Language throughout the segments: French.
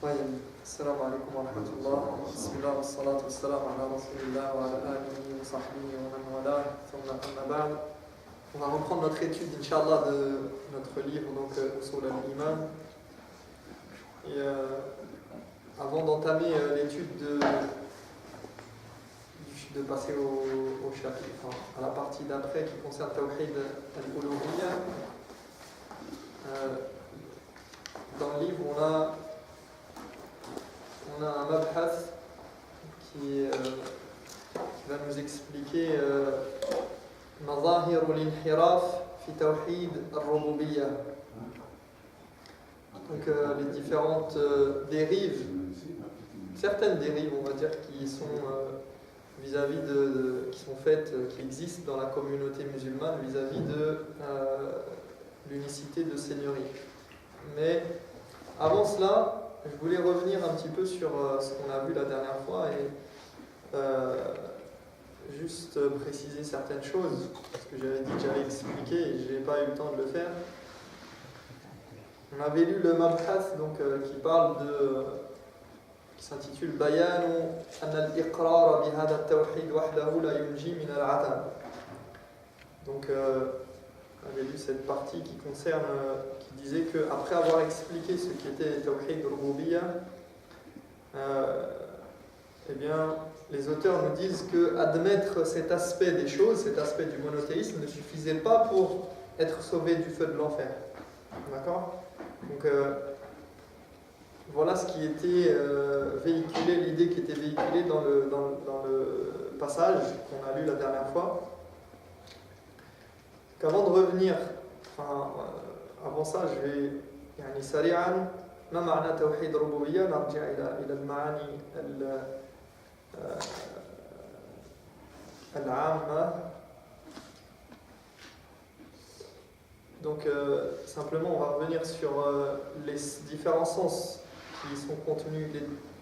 طيب السلام عليكم ورحمة الله بسم الله والصلاة والسلام على رسول الله وعلى آله وصحبه ومن والاه ثم أما بعد. On va reprendre notre étude, Inch'Allah, de notre livre, donc Usul al-Iman. Et avant d'entamer l'étude de passer au chapitre, enfin, à la partie d'après qui concerne Tawhid al-Uluhiyya, dans le livre on a un mabhath qui va nous expliquer مظاهر الانحراف في توحيد الربوبية. Donc les différentes dérives, certaines dérives on va dire qui sont vis-à-vis qui sont faites, qui existent dans la communauté musulmane vis-à-vis de l'unicité de Seigneurie. Mais avant cela, je voulais revenir un petit peu sur ce qu'on a vu la dernière fois et juste préciser certaines choses, parce que j'avais dit que j'allais expliquer et je n'ai pas eu le temps de le faire. On avait lu le Mabhath qui s'intitule Bayanu an al-iqrar bi hadha at-tawhid wahdahu la yunji min al-'atam. Donc on avait lu cette partie qui disait que après avoir expliqué ce qu'était Tawhid al-Rububiyya, eh bien, les auteurs nous disent que admettre cet aspect des choses, cet aspect du monothéisme, ne suffisait pas pour être sauvé du feu de l'enfer. D'accord ? Donc, voilà ce qui était véhiculé, l'idée qui était véhiculée dans le passage qu'on a lu la dernière fois. Qu'avant de revenir, avant ça, je vais يعني سريعا ما معنى توحيد الربوبية نرجع إلى المعاني العامة. Donc simplement on va revenir sur les différents sens qui sont contenus.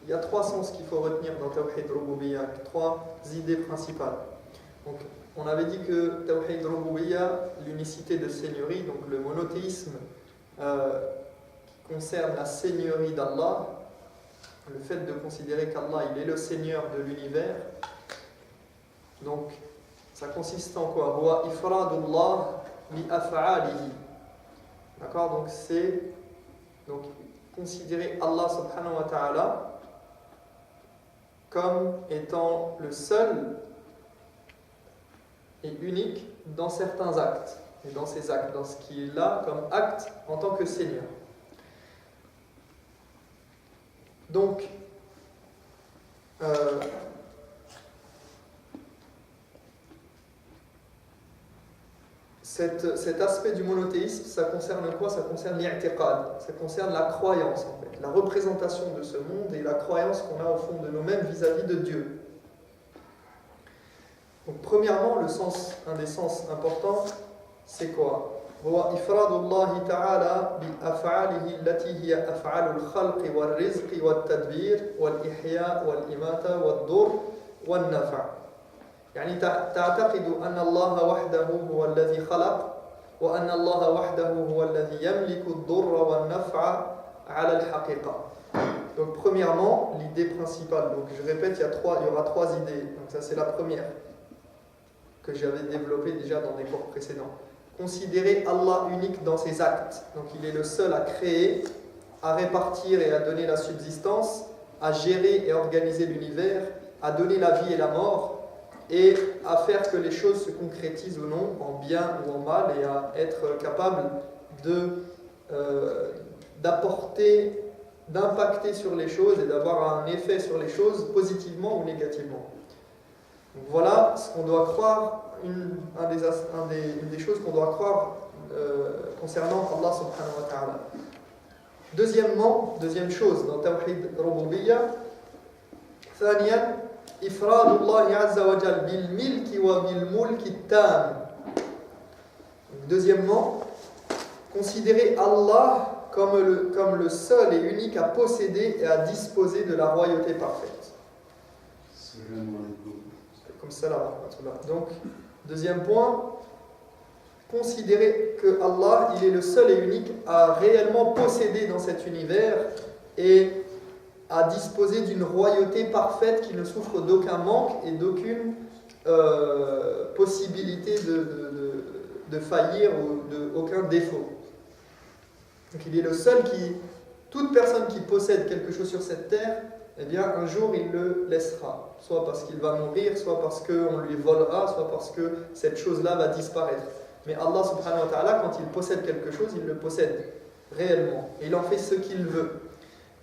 Il y a trois sens qu'il faut retenir dans Tawhid Rububiyya, trois idées principales. Donc on avait dit que Tawhid Rububiyya, l'unicité de Seigneurie, donc le monothéisme qui concerne la Seigneurie d'Allah, le fait de considérer qu'Allah il est le Seigneur de l'univers. Donc ça consiste en quoi? Huwa ifradullah bi af'alihi. D'accord? Donc c'est considérer Allah subhanahu wa ta'ala comme étant le seul et unique dans certains actes, et dans ses actes, dans ce qu'il est là comme acte en tant que Seigneur. Donc, cet aspect du monothéisme, ça concerne quoi? Ça concerne l'i'tiqad, ça concerne la croyance en fait, la représentation de ce monde et la croyance qu'on a au fond de nous-mêmes vis-à-vis de Dieu. Donc premièrement, un des sens importants, c'est quoi? هو إفراد الله تعالى بأفعاله التي هي أفعال الخلق والرزق والتدبير والإحياء والإماتة والضر والنفع. يعني تعتقد أن الله وحده هو الذي خلق وأن الله وحده هو الذي يملك الضر والنفع على الحقيقة. Donc premièrement, l'idée principale. Donc je répète, il y aura trois idées. Donc ça c'est la première que j'avais développée déjà dans des cours précédents. Considérer Allah unique dans ses actes. Donc il est le seul à créer, à répartir et à donner la subsistance, à gérer et organiser l'univers, à donner la vie et la mort, et à faire que les choses se concrétisent ou non, en bien ou en mal, et à être capable d'impacter sur les choses et d'avoir un effet sur les choses positivement ou négativement. Donc voilà ce qu'on doit croire, une des choses qu'on doit croire concernant Allah subhanahu wa ta'ala. Deuxième chose dans Tawhid Rububiyya, ثانيا إفراد الله عز وجل بالملك وبالملك التام. Deuxièmement, considérer Allah comme le seul et unique à posséder et à disposer de la royauté parfaite. Comme ça là. Donc, deuxième point, considérer que Allah, il est le seul et unique à réellement posséder dans cet univers et à disposer d'une royauté parfaite qui ne souffre d'aucun manque et d'aucune possibilité de faillir ou d'aucun défaut. Donc il est le seul qui, toute personne qui possède quelque chose sur cette terre, eh bien un jour il le laissera, soit parce qu'il va mourir, soit parce qu'on lui volera, soit parce que cette chose-là va disparaître. Mais Allah subhanahu wa ta'ala, quand il possède quelque chose, il le possède réellement. Et il en fait ce qu'il veut.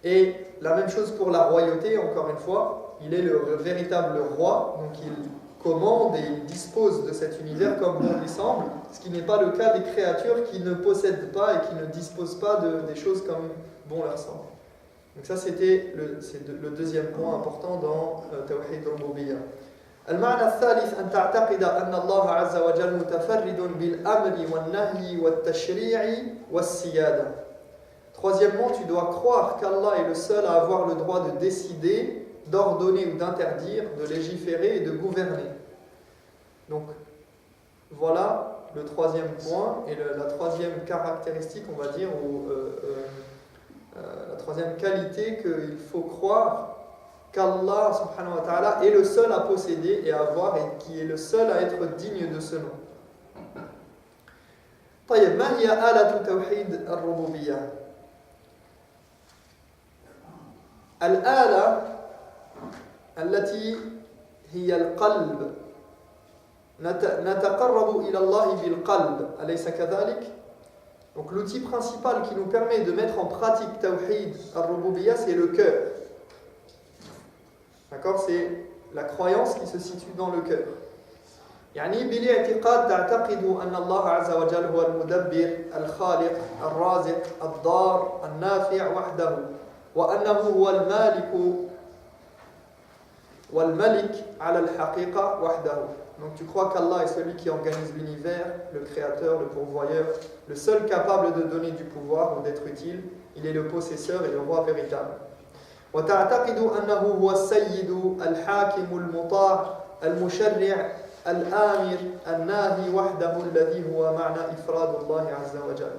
Et la même chose pour la royauté, encore une fois, il est le véritable roi, donc il commande et il dispose de cet univers comme bon lui semble, ce qui n'est pas le cas des créatures qui ne possèdent pas et qui ne disposent pas des choses comme bon leur semble. Donc ça c'était le deuxième point important dans Tawhid al-Rububiyyah. المعنى الثالث أن تعتقد أن الله عز وجل متفرد بالأمر والنهي والتشريع والسيادة. Troisièmement, tu dois croire qu'Allah est le seul à avoir le droit de décider, d'ordonner ou d'interdire, de légiférer et de gouverner. Donc, voilà le troisième point et la troisième caractéristique, on va dire, ou la troisième qualité qu'il faut croire qu'Allah subhanahu wa ta'ala est le seul à posséder et à avoir et qui est le seul à être digne de ce nom. طيب ما هي آلة توحيد الربوبية؟ الآلة التي هي القلب نتقرب إلى الله بالقلب أليس كذلك؟ Donc l'outil principal qui nous permet de mettre en pratique Tawhid al-Rububiyyah, c'est le cœur. D'accord? C'est la croyance qui se situe dans le cœur. يعني بالاعتقاد تعتقد أن الله عز وجل هو المدبر الخالق الرازق الضار النافع وحده وأنه هو المالك والملك على الحقيقة وحده. Donc tu crois qu'Allah est celui qui organise l'univers, le créateur, le pourvoyeur, le seul capable de donner du pouvoir ou d'être utile. Il est le possesseur et le roi véritable. وتعتقد أنه هو السيد الحاكم المطاع المشرع الآمر الناهي وحده الذي هو معنى إفراد الله عز وجل.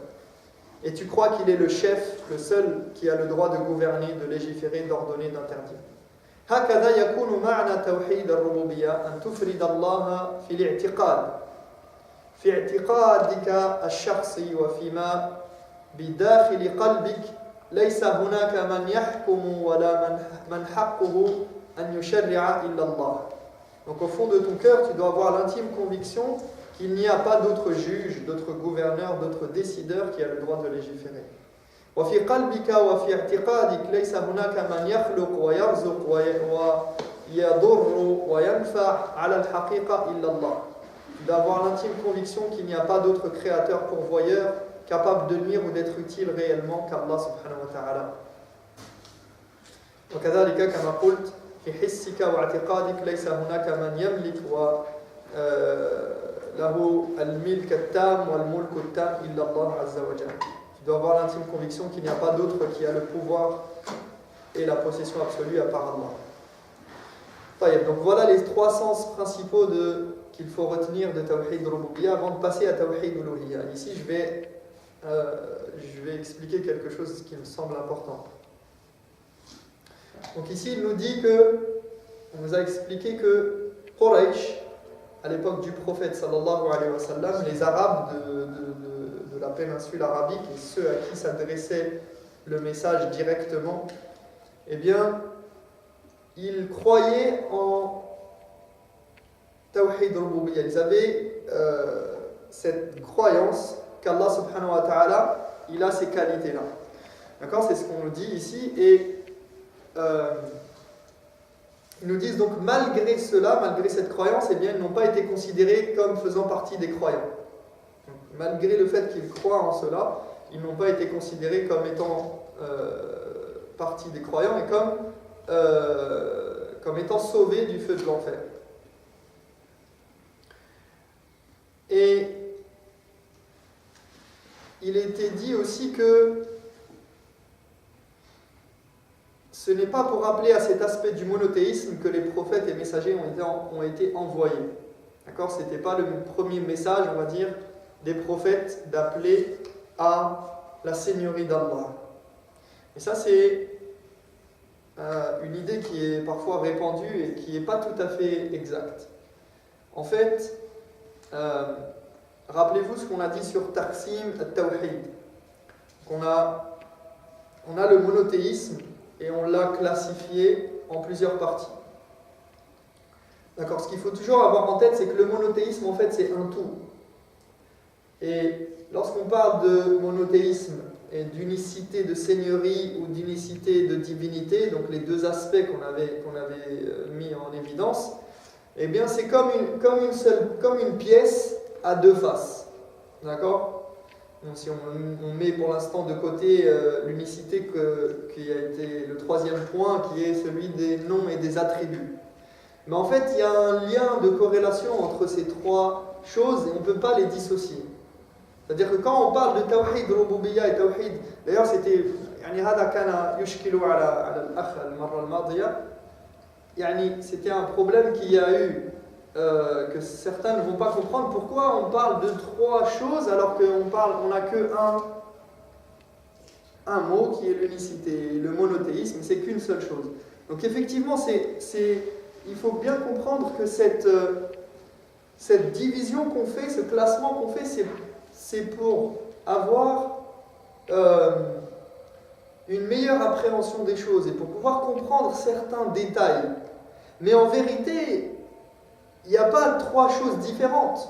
Et tu crois qu'il est le chef, le seul qui a le droit de gouverner, de légiférer, d'ordonner, d'interdire. هكذا يكون معنى توحيد الربوبية أن تفرد الله في الاعتقاد في اعتقادك الشخصي وفيما بداخل قلبك ليس هناك من يحكم ولا من حقه أن يشرع إلا الله. Donc au fond de ton cœur, tu dois avoir l'intime conviction qu'il n'y a pas d'autre juge, d'autre gouverneur, d'autre décideur qui a le droit de légiférer. وفي قلبك وفي اعتقادك ليس هناك من يخلق ويرزق ويضر وينفع على الحقيقة إلا الله. Tu dois avoir l'intime conviction qu'il n'y a pas d'autre créateur pourvoyeur capable de nuire ou d'être utile réellement qu'Allah subhanahu wa ta'ala. وكذلك كما قلت في حسك واعتقادك ليس هناك من يملك له الملك التام والملك التام إلا الله عز وجل. Tu dois avoir l'intime conviction qu'il n'y a pas d'autre qui a le pouvoir et la possession absolue à part Allah. Donc voilà les trois sens principaux qu'il faut retenir de Tawhid Rububiyyah avant de passer à Tawhid Uluhiyyah. Ici je vais expliquer quelque chose qui me semble important. Donc ici il nous dit on nous a expliqué que Quraysh, à l'époque du prophète sallallahu alayhi wa sallam, les Arabes de la péninsule arabique et ceux à qui s'adressait le message directement, eh bien, ils croyaient en Tawhid al-Rububiyyah. Ils avaient cette croyance qu'Allah subhanahu wa ta'ala, il a ces qualités-là. D'accord? C'est ce qu'on nous dit ici. Et ils nous disent donc, malgré cela, malgré cette croyance, eh bien, ils n'ont pas été considérés comme faisant partie des croyants. Donc, malgré le fait qu'ils croient en cela, ils n'ont pas été considérés comme étant partie des croyants et comme étant sauvés du feu de l'enfer. Et il était dit aussi que ce n'est pas pour rappeler à cet aspect du monothéisme que les prophètes et messagers ont été envoyés. D'accord ? Ce n'était pas le premier message, on va dire, des prophètes d'appeler à la seigneurie d'Allah. Et ça, c'est une idée qui est parfois répandue et qui n'est pas tout à fait exacte. En fait, rappelez-vous ce qu'on a dit sur Taqsim al-Tawhid. On a le monothéisme et on l'a classifié en plusieurs parties. D'accord. Ce qu'il faut toujours avoir en tête, c'est que le monothéisme, en fait, c'est un tout. Et lorsqu'on parle de monothéisme et d'unicité de seigneurie ou d'unicité de divinité, donc les deux aspects qu'on avait mis en évidence, eh bien c'est comme une pièce à deux faces. D'accord? Donc, si on met pour l'instant de côté l'unicité qui a été le troisième point, qui est celui des noms et des attributs. Mais en fait, il y a un lien de corrélation entre ces trois choses et on ne peut pas les dissocier. C'est-à-dire que quand on parle de Tawhid Rububiyya et Tawhid, d'ailleurs c'était c'était un problème qu'il y a eu, que certains ne vont pas comprendre. Pourquoi on parle de trois choses alors qu'on n'a que un mot qui est l'unicité, le monothéisme, c'est qu'une seule chose. Donc effectivement, il faut bien comprendre que cette division qu'on fait, ce classement qu'on fait, c'est pour avoir une meilleure appréhension des choses et pour pouvoir comprendre certains détails. Mais en vérité, il n'y a pas trois choses différentes.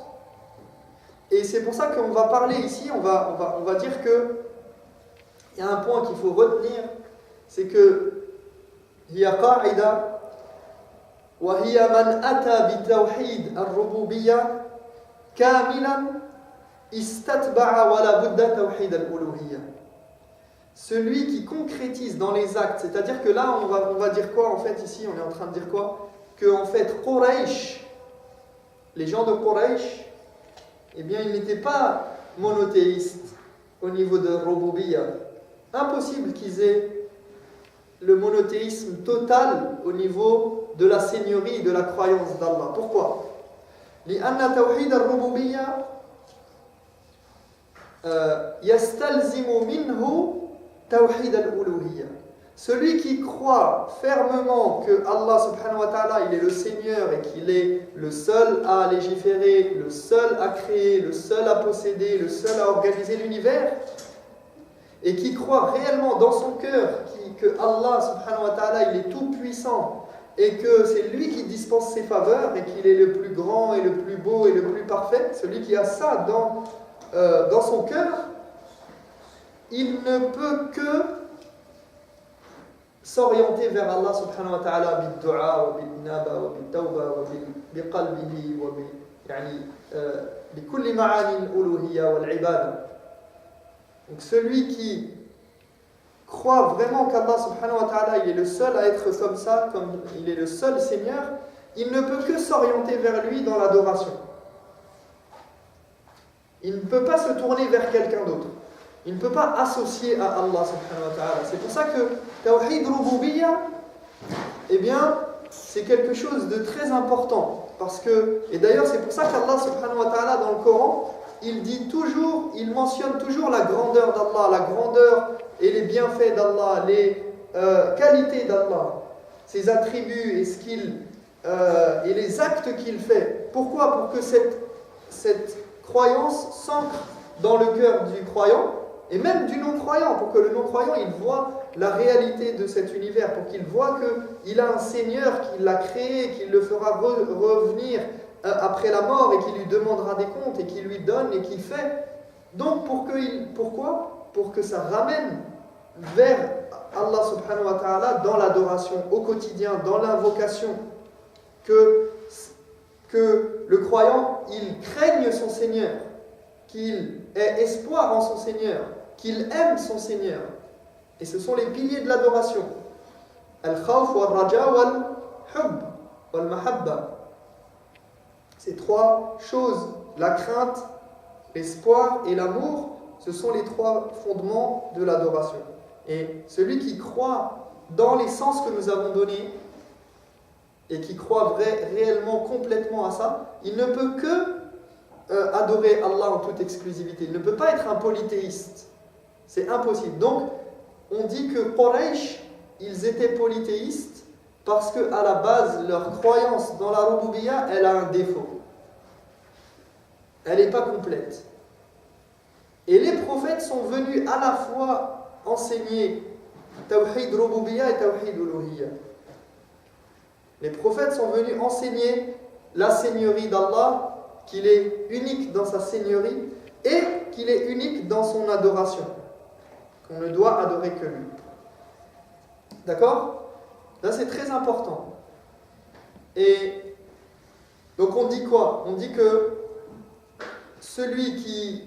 Et c'est pour ça qu'on va parler ici, on va dire que il y a un point qu'il faut retenir, c'est que il y a qa'ida وهي من أتى بتوحيد الربوبية كاملا استتبع ولا بد توحيد الألوهية. Celui qui concrétise dans les actes, c'est-à-dire que là on va dire quoi en fait ici, on est en train de dire quoi? Que en fait Quraysh, les gens de Quraysh, eh bien ils n'étaient pas monothéistes au niveau de Rububiyya. Impossible qu'ils aient le monothéisme total au niveau de la seigneurie et de la croyance d'Allah. Pourquoi? لأن توحيد الربوبية يستلزم منه توحيد الألوهية. Celui qui croit fermement que Allah subhanahu wa ta'ala il est le Seigneur et qu'il est le seul à légiférer, le seul à créer, le seul à posséder, le seul à organiser l'univers, et qui croit réellement dans son cœur que Allah subhanahu wa ta'ala il est tout puissant et que c'est lui qui dispense ses faveurs et qu'il est le plus grand et le plus beau et le plus parfait, celui qui a ça dans son cœur, il ne peut que s'orienter vers Allah subhanahu wa ta'ala bid-du'a wa bil-inaba wa bil-tawba wa bi-qalbihi wa bi kulli ma'ani al-uluhiyya wal-ibada. Donc celui qui croit vraiment qu'Allah subhanahu wa ta'ala il est le seul à être comme ça, comme il est le seul Seigneur, il ne peut que s'orienter vers lui dans l'adoration. Il ne peut pas se tourner vers quelqu'un d'autre. Il ne peut pas associer à Allah subhanahu wa ta'ala. C'est pour ça que Tawhid Rububiyya, eh bien, c'est quelque chose de très important. Et d'ailleurs, c'est pour ça qu'Allah subhanahu wa ta'ala dans le Coran, il mentionne toujours la grandeur d'Allah, la grandeur et les bienfaits d'Allah, les qualités d'Allah, ses attributs et les actes qu'il fait. Pourquoi? Pour que cette croyance s'ancre dans le cœur du croyant et même du non-croyant, pour que le non-croyant il voit la réalité de cet univers, pour qu'il voit qu'il a un Seigneur qui l'a créé, qu'il le fera revenir après la mort et qui lui demandera des comptes et qui lui donne et qui fait. Donc pourquoi? Pour que ça ramène vers Allah subhanahu wa ta'ala dans l'adoration au quotidien, dans l'invocation, que le croyant il craigne son Seigneur, qu'il ait espoir en son Seigneur, qu'il aime son Seigneur. Et ce sont les piliers de l'adoration. Al-khawf wal-raja wal-hubb wal-mahabba. Ces trois choses, la crainte, l'espoir et l'amour, ce sont les trois fondements de l'adoration. Et celui qui croit dans les sens que nous avons donnés et qui croit réellement complètement à ça, il ne peut que adorer Allah en toute exclusivité. Il ne peut pas être un polythéiste. C'est impossible. Donc, on dit que Quraysh, ils étaient polythéistes parce qu'à la base, leur croyance dans la Rububiyya, elle a un défaut. Elle n'est pas complète. Et les prophètes sont venus à la fois enseigner Tawhid Rububiyya et Tawhid Uluhiyya. Les prophètes sont venus enseigner la seigneurie d'Allah, qu'il est unique dans sa seigneurie et qu'il est unique dans son adoration, qu'on ne doit adorer que lui. D'accord? Là, c'est très important. Et donc, on dit quoi? On dit que celui qui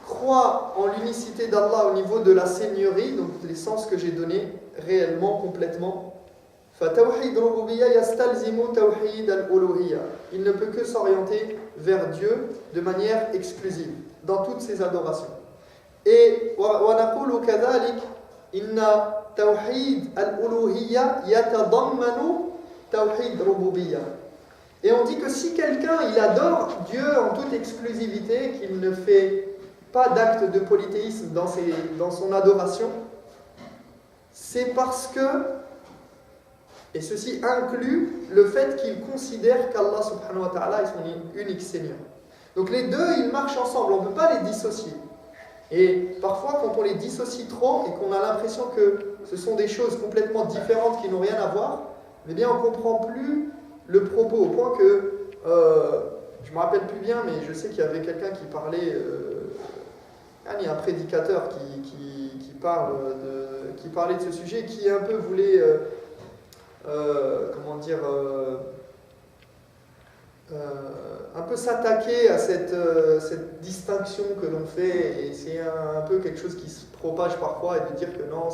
croit en l'unicité d'Allah au niveau de la seigneurie, donc les sens que j'ai donnés réellement, complètement, فَتَوْحِيدُ رُبُوبِيَّةٍ يَسْتَلْزِمُ تَوْحِيدَ الْأُلُوهِيَّةِ. Il ne peut que s'orienter vers Dieu de manière exclusive, dans toutes ses adorations. Et وَنَقُولُ كَذَلِكَ إِنَّ تَوْحِيدَ الْأُلُوهِيَّةِ يَتَضَمَّنُ تَوْحِيدَ رُبُوبِيَّةٍ. Et on dit que si quelqu'un il adore Dieu en toute exclusivité, qu'il ne fait pas d'acte de polythéisme dans son adoration, c'est parce que, et ceci inclut le fait qu'il considère qu'Allah subhanahu wa ta'ala est son unique Seigneur. Donc les deux, ils marchent ensemble, on ne peut pas les dissocier. Et parfois, quand on les dissocie trop et qu'on a l'impression que ce sont des choses complètement différentes qui n'ont rien à voir, eh bien on ne comprend plus le propos, au point que, je ne me rappelle plus bien, mais je sais qu'il y avait quelqu'un qui parlait, il y a un prédicateur qui parlait de ce sujet, qui un peu voulait... un peu s'attaquer à cette distinction que l'on fait, et c'est un peu quelque chose qui se propage parfois, et de dire que non,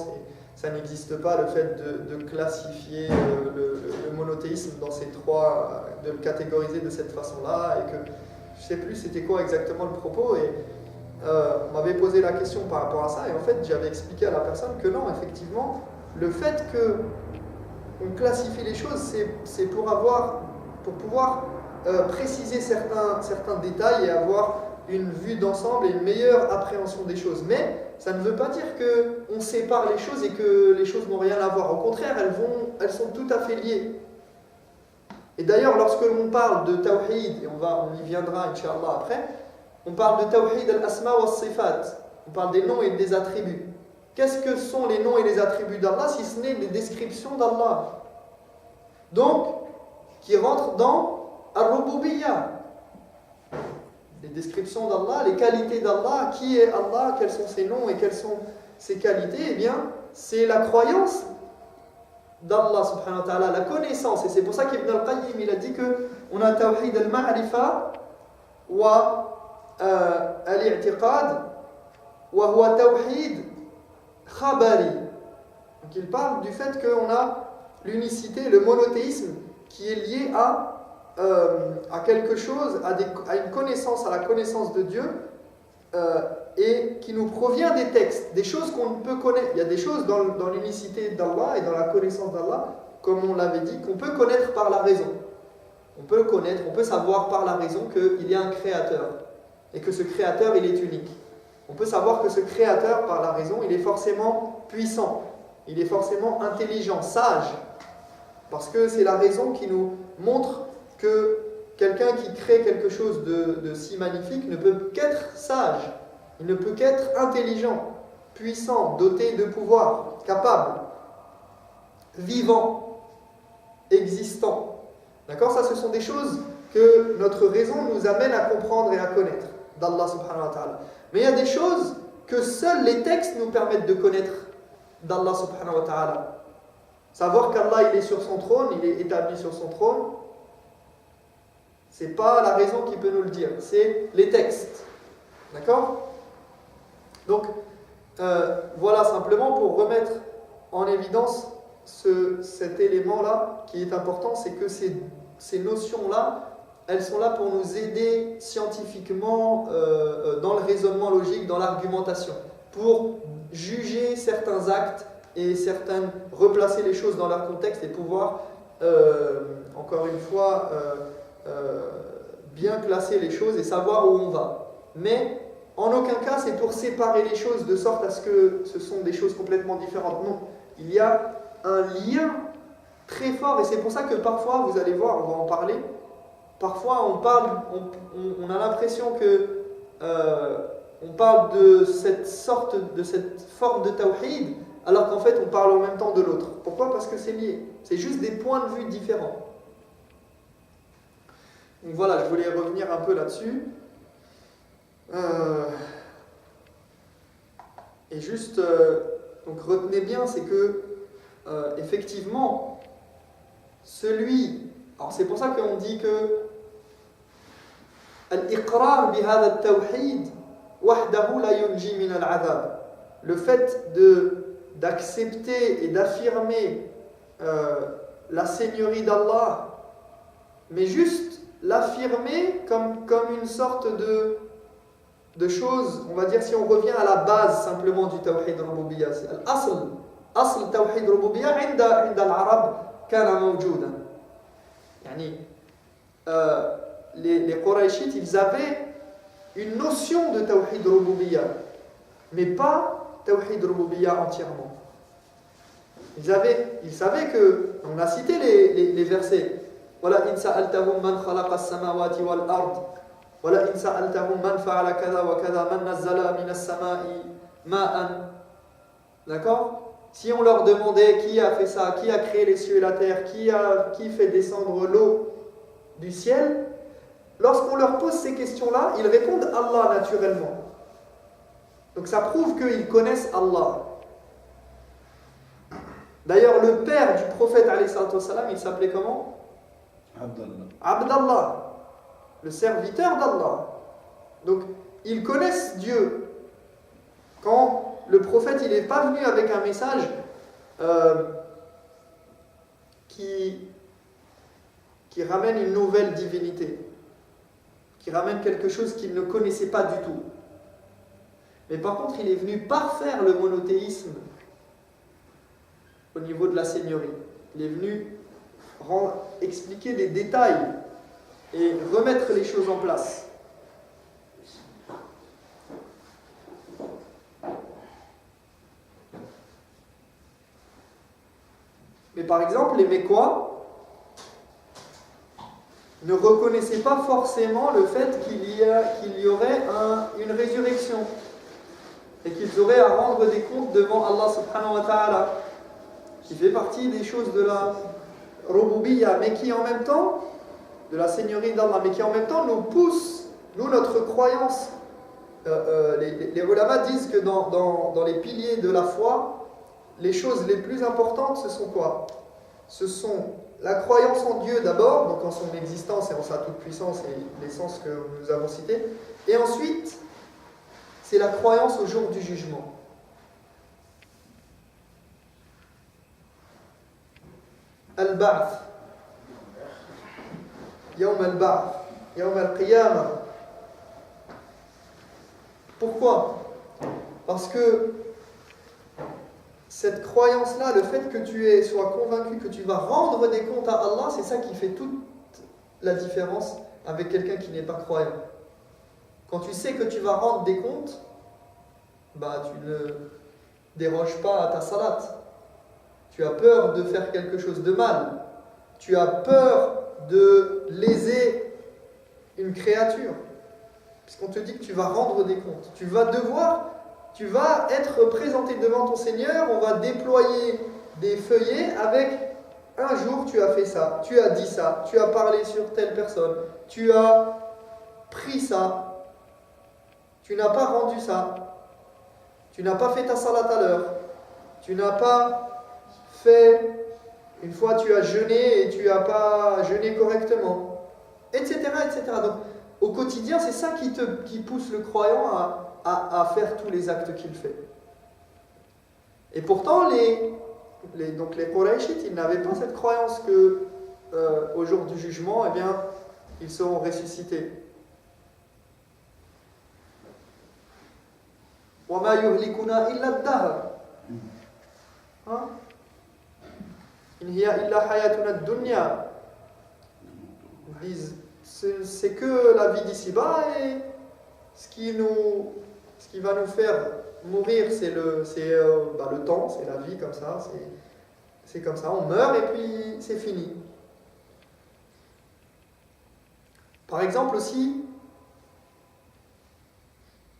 ça n'existe pas, le fait de classifier le monothéisme dans ces trois, de le catégoriser de cette façon-là, et que je ne sais plus c'était quoi exactement le propos, et on m'avait posé la question par rapport à ça, et en fait j'avais expliqué à la personne que non, effectivement, le fait que on classifie les choses, c'est pour pouvoir préciser certains détails et avoir une vue d'ensemble et une meilleure appréhension des choses. Mais ça ne veut pas dire qu'on sépare les choses et que les choses n'ont rien à voir. Au contraire, elles sont tout à fait liées. Et d'ailleurs, lorsque l'on parle de Tawhid, et on y viendra, Inch'Allah, après, on parle de Tawhid al-Asma wa al-Sifat. On parle des noms et des attributs. Qu'est-ce que sont les noms et les attributs d'Allah si ce n'est les descriptions d'Allah? Donc, qui rentrent dans Ar-Rububiyya. Les descriptions d'Allah, les qualités d'Allah, qui est Allah, quels sont ses noms et quelles sont ses qualités, eh bien, c'est la croyance d'Allah subhanahu wa ta'ala, la connaissance. Et c'est pour ça qu'Ibn al-Qayyim, il a dit qu'on a Tawhid al-Ma'rifa wa al-i'tiqad wa huwa Tawhid khabari. Donc il parle du fait qu'on a l'unicité, le monothéisme qui est lié à quelque chose, à une connaissance, à la connaissance de Dieu, et qui nous provient des textes, des choses qu'on peut connaître. Il y a des choses dans l'unicité d'Allah et dans la connaissance d'Allah, comme on l'avait dit, qu'on peut connaître par la raison. On peut savoir par la raison qu'il y a un créateur, et que ce créateur, il est unique. On peut savoir que ce créateur, par la raison, il est forcément puissant, il est forcément intelligent, sage, parce que c'est la raison qui nous montre que quelqu'un qui crée quelque chose de si magnifique ne peut qu'être sage, il ne peut qu'être intelligent, puissant, doté de pouvoir, capable, vivant, existant. D'accord? Ça, ce sont des choses que notre raison nous amène à comprendre et à connaître d'Allah subhanahu wa ta'ala. Mais il y a des choses que seuls les textes nous permettent de connaître d'Allah subhanahu wa ta'ala. Savoir qu'Allah il est sur son trône, il est établi sur son trône, c'est pas la raison qui peut nous le dire, c'est les textes. D'accord? Donc, voilà simplement pour remettre en évidence cet élément-là qui est important, c'est que ces notions-là, elles sont là pour nous aider scientifiquement dans le raisonnement logique, dans l'argumentation, pour juger certains actes et replacer les choses dans leur contexte et pouvoir, encore une fois, bien classer les choses et savoir où on va. Mais en aucun cas c'est pour séparer les choses de sorte à ce que ce sont des choses complètement différentes. Non, il y a un lien très fort, et c'est pour ça que parfois, vous allez voir, on va en parler, parfois on a l'impression que on parle de cette forme de tawhid, alors qu'en fait on parle en même temps de l'autre. Pourquoi? Parce que c'est lié, c'est juste des points de vue différents. Donc voilà, je voulais revenir un peu là-dessus. Et juste, donc retenez bien, c'est que effectivement, alors c'est pour ça qu'on dit que al-iqrar bihadha al-tawhid wahdahu la yunji min al-'adhab. Le fait d'accepter et d'affirmer la seigneurie d'Allah, mais juste l'affirmer comme une sorte de chose, on va dire, si on revient à la base simplement du tawhid rububiyyah, asl tawhid rububiyyah عند العرب كان موجودا. يعني les Qurayshites, ils avaient une notion de tawhid rububiyyah, mais pas tawhid rububiyyah entièrement. Ils savaient que, on a cité les versets, وَلَئِنْ سَأَلْتَهُمْ مَنْ خَلَقَ السَّمَاوَاتِ وَالْأَرْضِ وَلَئِنْ سَأَلْتَهُمْ مَنْ فَعَلَ كَذَا وَكَذَا مَنْ نَزَّلَ مِنَ السَّمَاءِ مَاءً. D'accord? Si on leur demandait qui a fait ça, qui a créé les cieux et la terre, qui fait descendre l'eau du ciel, lorsqu'on leur pose ces questions-là, ils répondent Allah naturellement. Donc ça prouve qu'ils connaissent Allah. D'ailleurs, le père du prophète, il s'appelait comment? Abdallah, le serviteur d'Allah. Donc, ils connaissent Dieu. Quand le prophète, il n'est pas venu avec un message qui ramène une nouvelle divinité, qui ramène quelque chose qu'ils ne connaissaient pas du tout. Mais par contre, il est venu parfaire le monothéisme au niveau de la seigneurie. Il est venu expliquer les détails et remettre les choses en place. Mais par exemple, les Mécois ne reconnaissaient pas forcément le fait qu'il y aurait une résurrection et qu'ils auraient à rendre des comptes devant Allah subhanahu wa ta'ala, qui fait partie des choses de la rububiyyah, mais qui en même temps, de la seigneurie d'Allah, mais qui en même temps nous pousse, notre croyance. Les ulama disent que dans les piliers de la foi, les choses les plus importantes, ce sont quoi? Ce sont la croyance en Dieu d'abord, donc en son existence et en sa toute-puissance et l'essence que nous avons citée, et ensuite, c'est la croyance au jour du jugement. Al-Ba'th, Yawm al-Ba'th, Yawm al-Qiyamah. Pourquoi? Parce que cette croyance-là, le fait que tu sois convaincu que tu vas rendre des comptes à Allah, c'est ça qui fait toute la différence avec quelqu'un qui n'est pas croyant. Quand tu sais que tu vas rendre des comptes, tu ne déroges pas à ta salat. Tu as peur de faire quelque chose de mal. Tu as peur de léser une créature. Puisqu'on te dit que tu vas rendre des comptes. Tu vas être présenté devant ton Seigneur, on va déployer des feuillets avec un jour tu as fait ça, tu as dit ça, tu as parlé sur telle personne, tu as pris ça, tu n'as pas rendu ça, tu n'as pas fait ta salat à l'heure, tu n'as pas fait, une fois tu as jeûné et tu n'as pas jeûné correctement, etc. etc. Donc au quotidien, c'est ça qui pousse le croyant à faire tous les actes qu'il fait. Et pourtant, les Qurayshites, ils n'avaient pas cette croyance que au jour du jugement, eh bien, ils seront ressuscités. وَمَا يُهْلِكُنَا إِلَّا الدَّهْرِ إِنْ هِيَ إِلَّا حَيَاتُنَا الدُّنْيَا. Ils disent, c'est que la vie d'ici-bas et ce qui va nous faire mourir, c'est le temps, c'est la vie comme ça, c'est comme ça, on meurt et puis c'est fini. Par exemple aussi,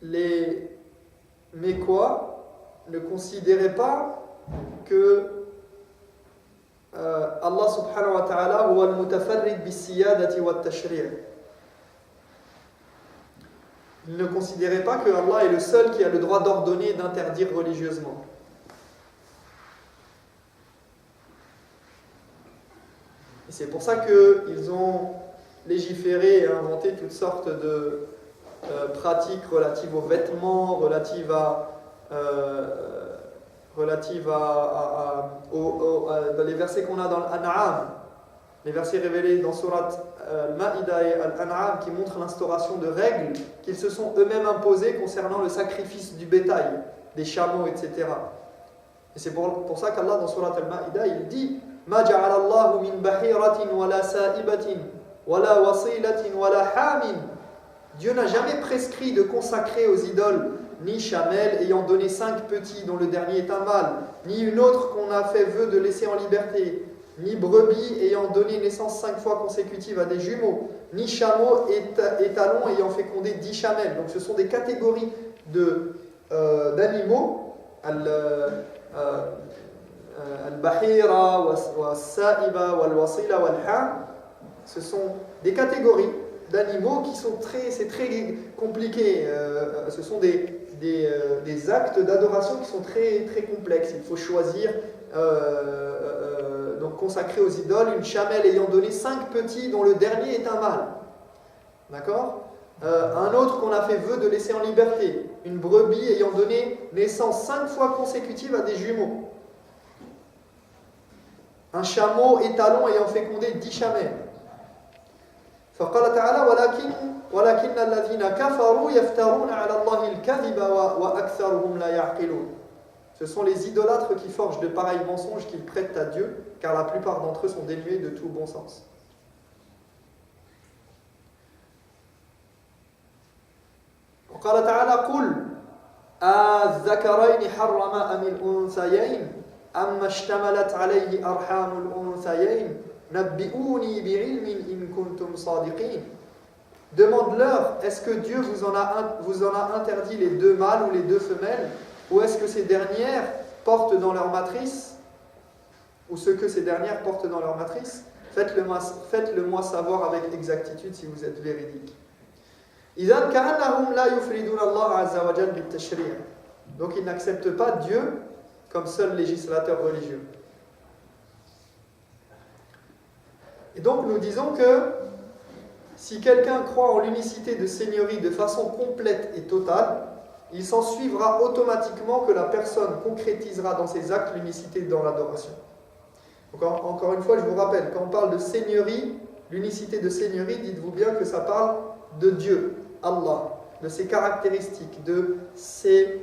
les Mécois ne considéraient pas que Allah subhanahu wa ta'ala huwa al-mutafarrid bis-siyadati wat-tashri'. Ils ne considéraient pas que Allah est le seul qui a le droit d'ordonner et d'interdire religieusement. Et c'est pour ça qu'ils ont légiféré et inventé toutes sortes de pratiques relatives aux vêtements, relatives les versets qu'on a dans l'An'am, les versets révélés dans Surat Al-Ma'ida et Al-An'am qui montrent l'instauration de règles qu'ils se sont eux-mêmes imposées concernant le sacrifice du bétail, des chameaux, etc. Et c'est pour ça qu'Allah dans Surat Al-Ma'ida il dit Ma ja'ala Allahu min bahiratin wala sa'ibatin wala wasilatin wala hamin. Dieu n'a jamais prescrit de consacrer aux idoles ni chamelle ayant donné 5 petits dont le dernier est un mâle, ni une autre qu'on a fait vœu de laisser en liberté, ni brebis ayant donné naissance 5 fois consécutives à des jumeaux, ni chameau et talons ayant fécondé 10 chamelles. Donc ce sont des catégories d'animaux, al-bahira, wa-sa'iba, wal-wasila, wal-ham. Ce sont des catégories d'animaux qui sont c'est très compliqué. Ce sont des actes d'adoration qui sont très, très complexes. Il faut choisir, donc consacrer aux idoles, une chamelle ayant donné 5 petits dont le dernier est un mâle. D'accord ? Un autre qu'on a fait vœu de laisser en liberté, une brebis ayant donné naissance 5 fois consécutives à des jumeaux. Un chameau étalon ayant fécondé 10 chamelles. فقال تعالى ولكن الذين كفروا يفترون على الله الكذب وأكثرهم لا يعقلون. Ce sont les idolâtres qui forgent de pareils mensonges qu'ils prêtent à Dieu, car la plupart d'entre eux sont dénués de tout bon sens. وقال تعالى قل الذكرين حرم أم الأنثيين أما اشتملت عليه أرحام الأنثيين نبئوني بعلم إن كنتم صادقين. Demande-leur, est-ce que Dieu vous en a interdit les 2 mâles ou les 2 femelles, ou est-ce que ces dernières portent dans leur matrice, ou ce que ces dernières portent dans leur matrice? Faites-le moi savoir avec exactitude si vous êtes véridique. إذن كأنهم لا يفردون الله عز وجل بالتشريع. Donc ils n'acceptent pas Dieu comme seul législateur religieux. Et donc nous disons que si quelqu'un croit en l'unicité de Seigneurie de façon complète et totale, il s'en suivra automatiquement que la personne concrétisera dans ses actes l'unicité dans l'adoration. Donc encore une fois, je vous rappelle, quand on parle de Seigneurie, l'unicité de Seigneurie, dites-vous bien que ça parle de Dieu, Allah, de ses caractéristiques, de ses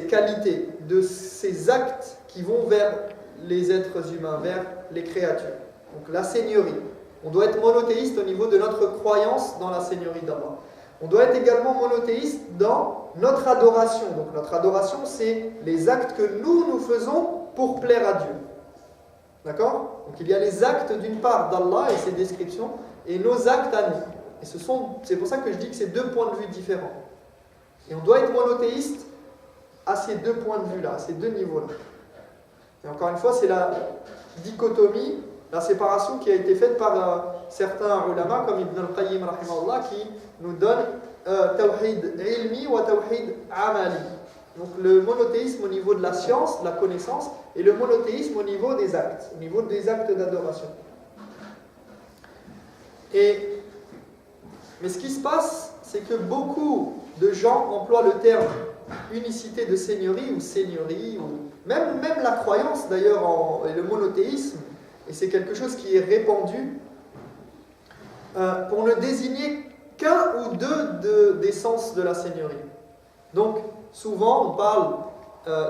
qualités, de ses actes qui vont vers les êtres humains, vers les créatures. Donc la Seigneurie. On doit être monothéiste au niveau de notre croyance dans la Seigneurie d'Allah. On doit être également monothéiste dans notre adoration. Donc notre adoration, c'est les actes que nous faisons pour plaire à Dieu. D'accord ? Donc il y a les actes d'une part d'Allah et ses descriptions, et nos actes à nous. Et c'est pour ça que je dis que c'est 2 points de vue différents. Et on doit être monothéiste à ces 2 points de vue-là, à ces 2 niveaux-là. Et encore une fois, c'est la dichotomie, la séparation qui a été faite par certains ulama comme Ibn al-Qayyim rahimahullah, qui nous donne tawhid ilmi wa tawhid amali. Donc le monothéisme au niveau de la science, de la connaissance, et le monothéisme au niveau des actes d'adoration. Mais ce qui se passe, c'est que beaucoup de gens emploient le terme unicité de seigneurie, ou même la croyance d'ailleurs, et le monothéisme, et c'est quelque chose qui est répandu, pour ne désigner qu'un ou 2 des sens de la seigneurie. Donc, souvent, on parle,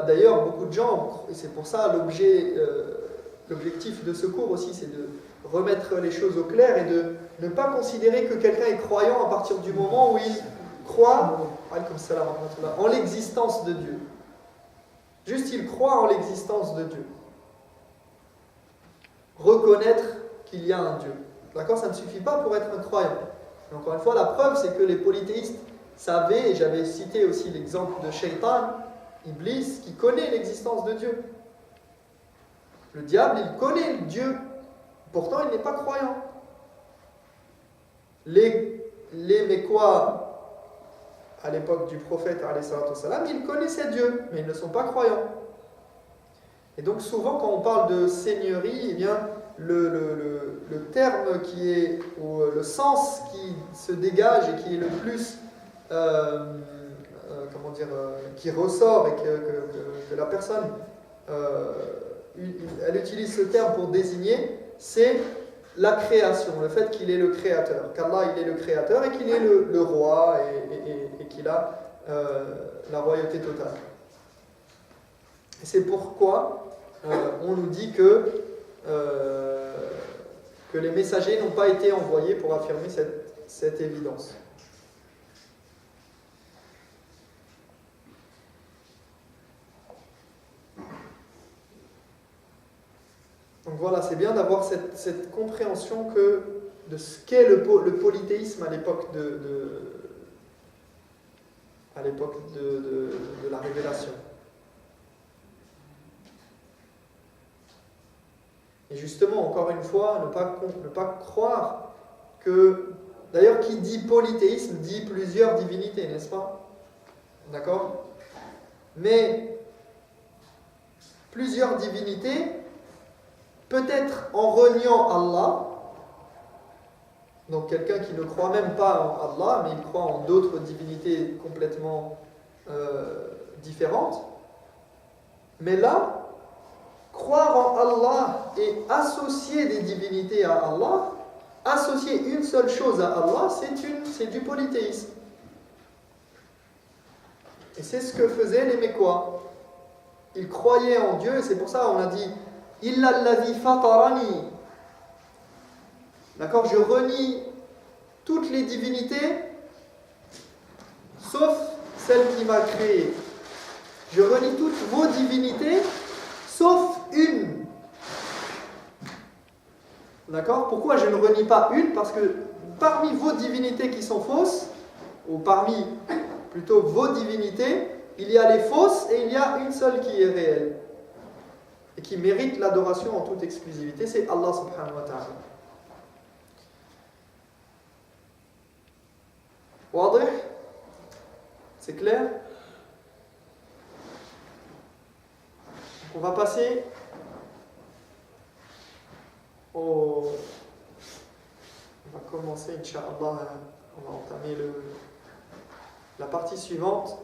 d'ailleurs, beaucoup de gens, et c'est pour ça l'objectif de ce cours aussi, c'est de remettre les choses au clair et de ne pas considérer que quelqu'un est croyant à partir du moment où croient en l'existence de Dieu. Juste, ils croient en l'existence de Dieu. Reconnaître qu'il y a un Dieu. D'accord? Ça ne suffit pas pour être un croyant. Et encore une fois, la preuve, c'est que les polythéistes savaient, et j'avais cité aussi l'exemple de Shaitan, Iblis, qui connaît l'existence de Dieu. Le diable, il connaît Dieu. Pourtant, il n'est pas croyant. Les Mécois, à l'époque du prophète, ils connaissaient Dieu, mais ils ne sont pas croyants. Et donc souvent, quand on parle de seigneurie, eh bien, le terme qui est, ou le sens qui se dégage et qui est le plus, qui ressort et que la personne, elle utilise ce terme pour désigner, c'est la création, le fait qu'il est le créateur, qu'Allah il est le créateur et qu'il est le roi et qu'il a la royauté totale. Et c'est pourquoi on nous dit que les messagers n'ont pas été envoyés pour affirmer cette évidence. Donc voilà, c'est bien d'avoir cette compréhension de ce qu'est le polythéisme à l'époque de la révélation. Et justement, encore une fois, ne pas croire que... D'ailleurs, qui dit polythéisme dit plusieurs divinités, n'est-ce pas? D'accord? Mais plusieurs divinités, peut-être en reniant Allah, donc quelqu'un qui ne croit même pas en Allah, mais il croit en d'autres divinités complètement différentes. Mais là, croire en Allah et associer des divinités à Allah, associer une seule chose à Allah, c'est du polythéisme. Et c'est ce que faisaient les Mécois. Ils croyaient en Dieu, et c'est pour ça qu'on a dit Illa allazi fatarani. D'accord? Je renie toutes les divinités sauf celle qui m'a créé. Je renie toutes vos divinités sauf une. D'accord? Pourquoi je ne renie pas une? Parce que parmi vos divinités qui sont fausses, ou parmi plutôt vos divinités, il y a les fausses et il y a une seule qui est réelle et qui mérite l'adoration en toute exclusivité, c'est Allah subhanahu wa ta'ala. Wadih? C'est clair? On va passer on va commencer, Inch'Allah, on va entamer la partie suivante,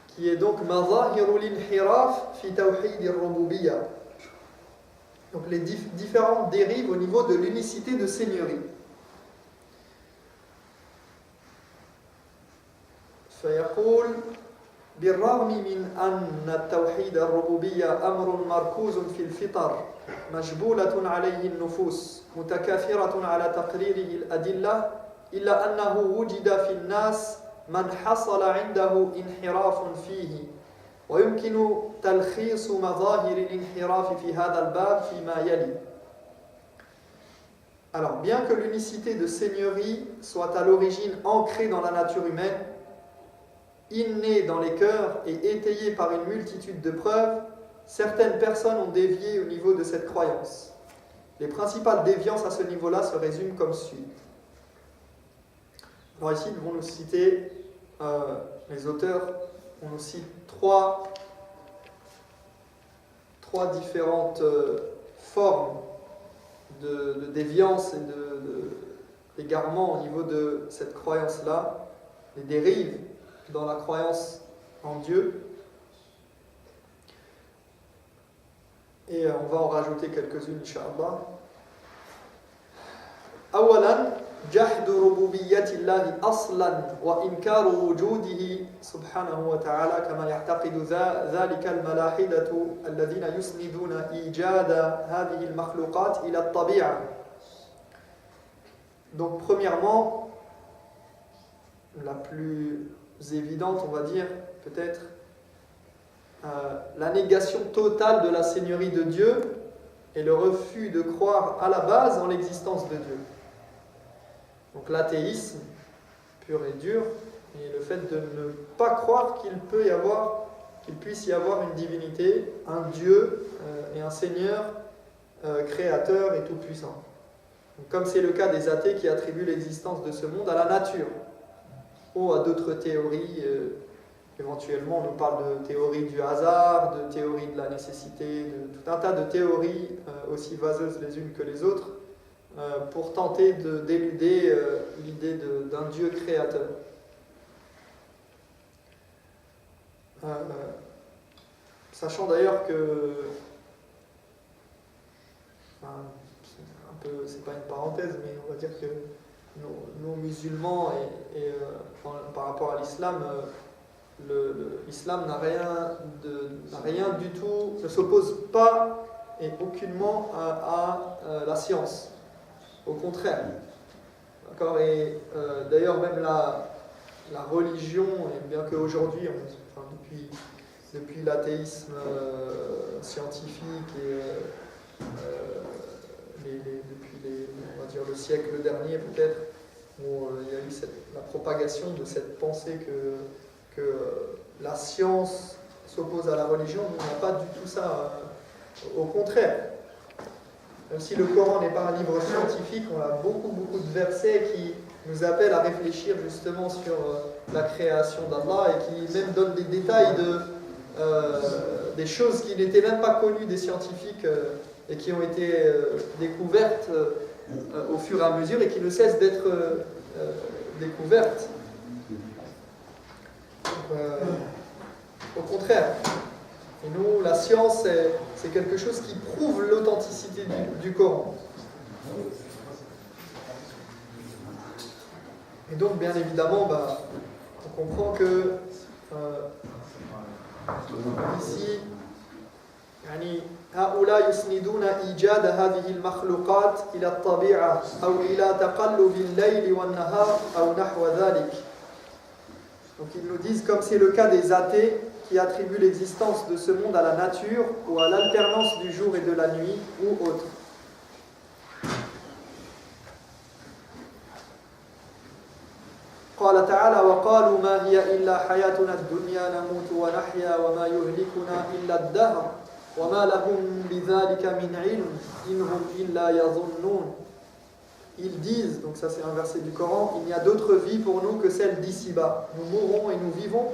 qui est donc Mazahirul Inhiraf fi Tawhid al-Rububiyyah. Donc les différentes dérives au niveau de l'unicité de seigneurie. فيقول بالرغم من أن التوحيد الربوبية أمر مركوز في الفطر مجبولة عليه النفوس متكاثرة على تقريره الأدلة إلا أنه وجد في الناس من حصل عنده انحراف فيه ويمكن تلخيص مظاهر الانحراف في هذا الباب فيما يلي. Alors, bien que l'unicité de seigneurie soit à l'origine ancrée dans la nature humaine, innée dans les cœurs et étayée par une multitude de preuves, certaines personnes ont dévié au niveau de cette croyance. Les principales déviances à ce niveau-là se résument comme suit. Alors ici, ils vont nous citer, les auteurs, on nous cite trois différentes formes de déviance et d'égarement au niveau de cette croyance-là, les dérives dans la croyance en Dieu. Et on va en rajouter quelques-unes, Inch'Allah. أولاً جحد ربوبية الله أصلاً وإنكار وجوده سبحانه وتعالى كما يعتقد ذلك الملاحدة الذين يسندون إيجاد هذه المخلوقات إلى الطبيعة. Donc premièrement, la plus évidente, on va dire, peut-être, la négation totale de la Seigneurie de Dieu et le refus de croire à la base en l'existence de Dieu. Donc l'athéisme pur et dur, et le fait de ne pas croire qu'il puisse y avoir une divinité, un Dieu et un Seigneur créateur et tout-puissant. Donc, comme c'est le cas des athées qui attribuent l'existence de ce monde à la nature ou à d'autres théories. Éventuellement, on nous parle de théorie du hasard, de théorie de la nécessité, de tout un tas de théories aussi vaseuses les unes que les autres pour tenter d'éluder l'idée d'un Dieu créateur. Sachant d'ailleurs que, c'est pas une parenthèse, mais on va dire que nos musulmans par rapport à l'islam, l'islam n'a rien du tout, ne s'oppose pas et aucunement à la science. Au contraire. D'accord. Et d'ailleurs même la religion, et bien qu'aujourd'hui, depuis l'athéisme scientifique et depuis on va dire le siècle dernier peut-être, où il y a eu la propagation de cette pensée que la science s'oppose à la religion, on n'a pas du tout ça. Au contraire. Même si le Coran n'est pas un livre scientifique, on a beaucoup de versets qui nous appellent à réfléchir justement sur la création d'Allah et qui même donnent des détails des choses qui n'étaient même pas connues des scientifiques et qui ont été découvertes au fur et à mesure et qui ne cessent d'être découvertes. Au contraire. Et nous, la science, c'est quelque chose qui prouve l'authenticité du Coran. Et donc, bien évidemment, on comprend que ici, هؤلاء يسندون إيجاد هذه المخلوقات إلى الطبيعة أو إلى تقلب الليل والنهار أو نحو ذلك. Donc ils nous disent, comme c'est le cas des athées, qui attribuent l'existence de ce monde à la nature ou à l'alternance du jour et de la nuit ou autre. قال تعالى وقالوا ما هي إلا حياتنا الدنيا نموت ونحيا وما يهلكنا إلا الدهر وما لهم بذلك من علم إن هم إلا يظنون. Ils disent, donc ça c'est un verset du Coran, il n'y a d'autre vie pour nous que celle d'ici-bas. Nous mourrons et nous vivons,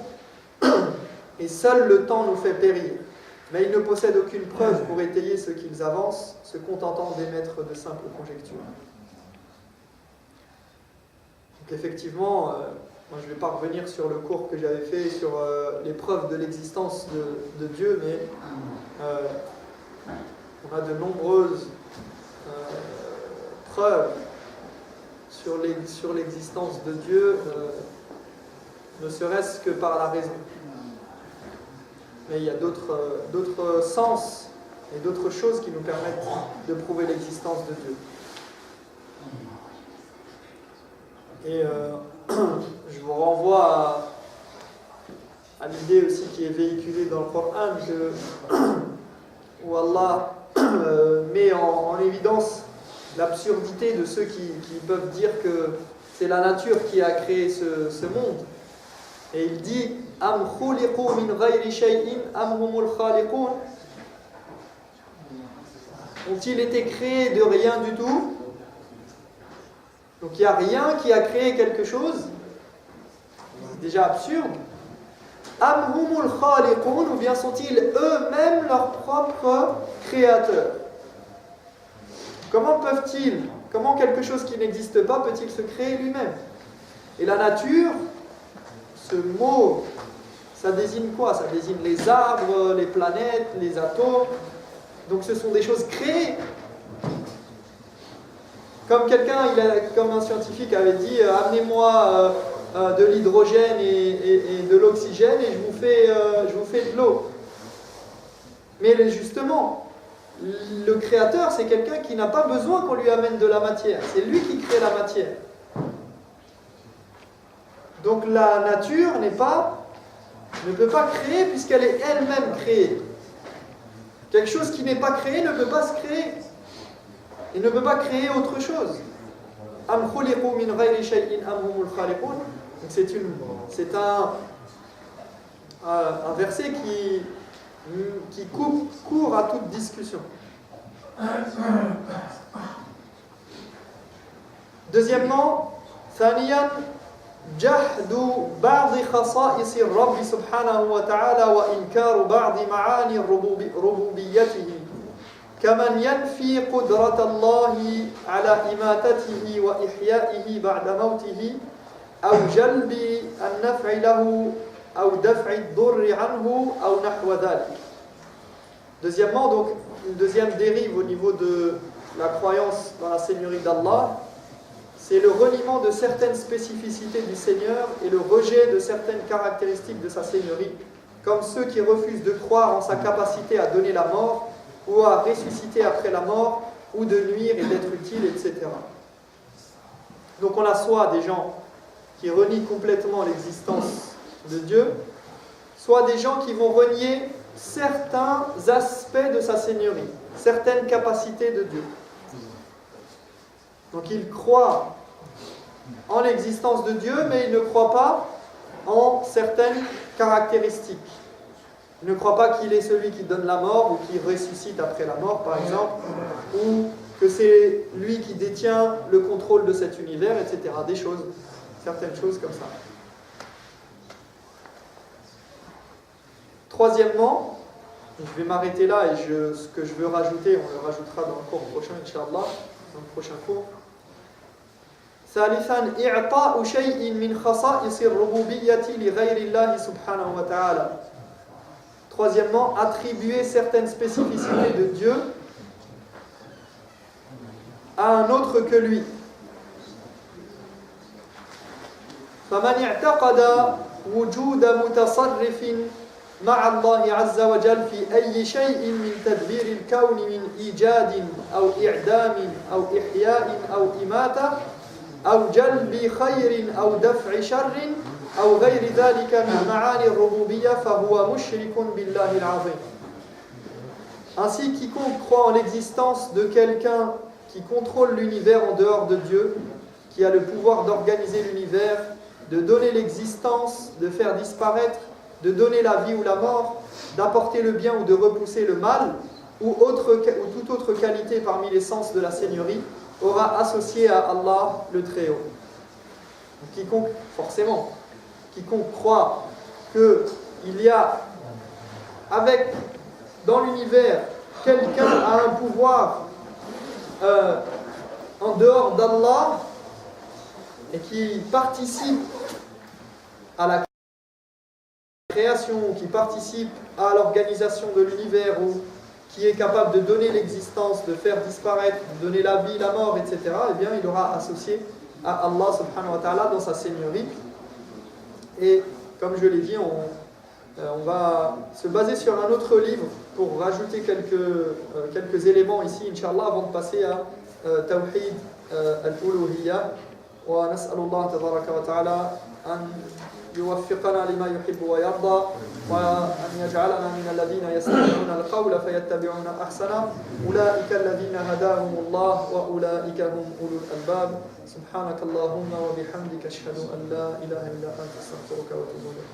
et seul le temps nous fait périr. Mais ils ne possèdent aucune preuve pour étayer ce qu'ils avancent, se contentant d'émettre de simples conjectures. Donc effectivement, moi je ne vais pas revenir sur le cours que j'avais fait sur les preuves de l'existence de Dieu, mais on a de nombreuses preuves sur l'existence de Dieu, ne serait-ce que par la raison. Mais il y a d'autres sens et d'autres choses qui nous permettent de prouver l'existence de Dieu. Et je vous renvoie à l'idée aussi qui est véhiculée dans le Coran, où Allah met en évidence l'absurdité de ceux qui peuvent dire que c'est la nature qui a créé ce monde. Et il dit Am khuliqu min ghayri shay'in am humul khaliqun. Ont-ils été créés de rien du tout? Donc il n'y a rien qui a créé quelque chose. C'est déjà absurde. Am humul khaliqun, ou bien sont-ils eux-mêmes leurs propres créateurs? Comment quelque chose qui n'existe pas peut-il se créer lui-même? Et la nature, ce mot, ça désigne quoi? Ça désigne les arbres, les planètes, les atomes. Donc ce sont des choses créées. Comme un scientifique avait dit, amenez-moi de l'hydrogène et de l'oxygène et je vous fais de l'eau. Mais justement, le créateur, c'est quelqu'un qui n'a pas besoin qu'on lui amène de la matière. C'est lui qui crée la matière. Donc la nature ne peut pas créer puisqu'elle est elle-même créée. Quelque chose qui n'est pas créé ne peut pas se créer. Il ne peut pas créer autre chose. Am khuliqu min ghayri shay'in am humul khaliqun. C'est un verset qui coupe court à toute discussion. Deuxièmement, ثانيا جحد بعض خصائص الرب سبحانه وتعالى وإنكار بعض معاني ربوبيته كمن ينفي قدرة الله على إماتته وإحيائه بعد موته أو جلب النفع له أو دفع الضر عنه أو نحو ذلك. Deuxièmement, donc, une deuxième dérive au niveau de la croyance dans la Seigneurie d'Allah, c'est le reniement de certaines spécificités du Seigneur et le rejet de certaines caractéristiques de sa Seigneurie, comme ceux qui refusent de croire en sa capacité à donner la mort ou à ressusciter après la mort, ou de nuire et d'être utile, etc. Donc on a soit des gens qui renient complètement l'existence de Dieu, soit des gens qui vont renier certains aspects de sa Seigneurie, certaines capacités de Dieu. Donc ils croient en l'existence de Dieu, mais ils ne croient pas en certaines caractéristiques. Ils ne croient pas qu'il est celui qui donne la mort ou qui ressuscite après la mort, par exemple, ou que c'est lui qui détient le contrôle de cet univers, etc. Certaines choses comme ça. Troisièmement, je vais m'arrêter là et ce que je veux rajouter, on le rajoutera dans le cours prochain, Inch'Allah, dans le prochain cours. ثالثا إعطاء شيء من خصائص الربوبية لغير الله سبحانه وتعالى. Troisièmement, attribuer certaines spécificités de Dieu à un autre que lui. فمن اعتقد وجود متصرف مع الله عز وجل في أي شيء من تدبير الكون من إيجاد أو إعدام أو إحياء أو إماتة أو جلب خير أو دفع شر أو غير ذلك من معاني الربوبية فهو مشرك بالله العظيم. Ainsi, quiconque croit en l'existence de quelqu'un qui contrôle l'univers en dehors de Dieu, qui a le pouvoir d'organiser l'univers, de donner l'existence, de faire disparaître, de donner la vie ou la mort, d'apporter le bien ou de repousser le mal, ou toute autre qualité parmi les sens de la Seigneurie, aura associé à Allah le Très-Haut. Quiconque croit qu'il y a dans l'univers quelqu'un a un pouvoir en dehors d'Allah et qui participe à la création, qui participe à l'organisation de l'univers, ou qui est capable de donner l'existence, de faire disparaître, de donner la vie, la mort, etc., eh bien il aura associé à Allah subhanahu wa ta'ala dans sa seigneurie. Et comme je l'ai dit, on va se baser sur un autre livre pour rajouter quelques éléments ici, Inch'Allah, avant de passer à Tawhid al-Uluhiyya. Wa nas'alullah tabaraka wa ta'ala an يوفقنا لما يحب ويرضى وأن يجعلنا من الذين يستمعون القول فيتبعون أحسنه أولئك الذين هداهم الله وأولئك هم أولو الألباب سبحانك اللهم وبحمدك أشهد أن لا إله إلا أنت أستغفرك وأتوب إليك.